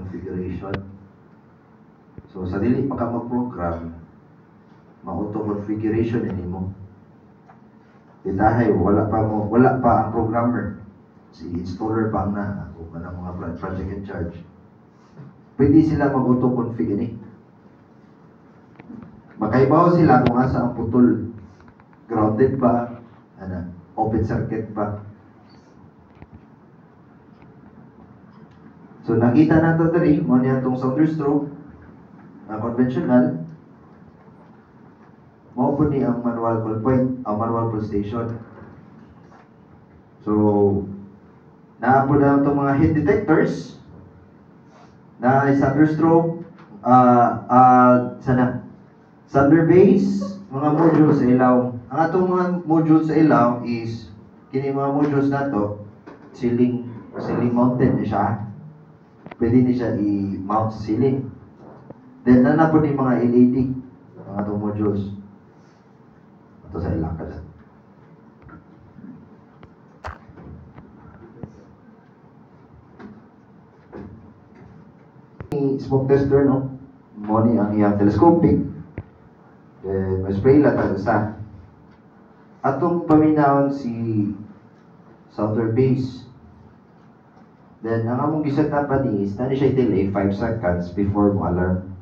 configuration. So sa dili pa ka mag-program, ma-auto configuration ini mo. Dahil wala pa ang programmer. Si installer pa ang na o kanang mga project in charge. Pwede sila mag-auto config ini. Makaibaw sila kung asa ang putol. Grounded ba? Open circuit ba? So nakita nato diri mo niya tong solder stroke na conventional mao po ni ang manual pull point, ang manual pull station. So naa po na itong mga heat detectors na solder stroke, solder base, mga modules sa ilaw. Ang atong mga modules sa ilaw is kini mga modules nato ceiling mounted na siya. Pwede ni siya i-mount sa ceiling. Then na po ni mga LED ang atong modules. Ito sa ilang kasi. Smoke tester, no? Moni ang iyang telescopic. Then may spray lahat sa. Atong paminahon si solder base. Then, ang among gisetapan is, na siya delay 5 seconds before mo alarm.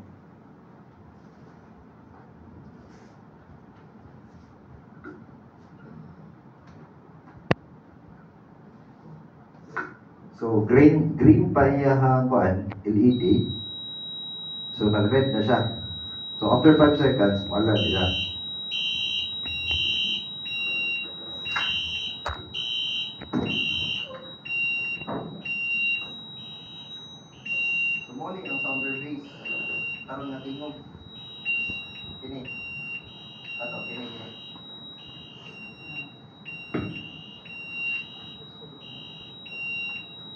So, green pa iyahang LED. So, nag-red na siya. So, after 5 seconds, mo alarm siya. Morning ang sounder base. Karon nga tingog. Kini. Ato, kini.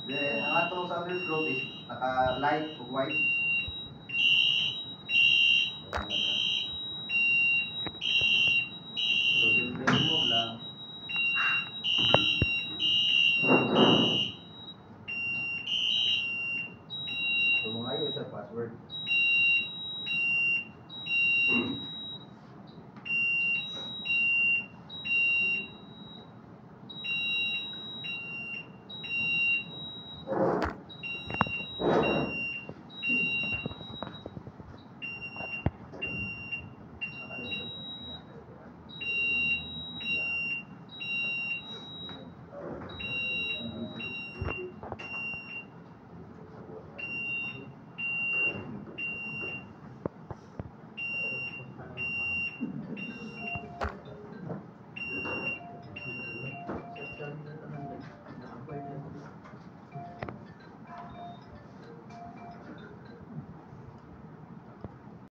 Then, ang atong sounder stroke is naka-light o white. So, simple mo lang. So, mga yun sa password.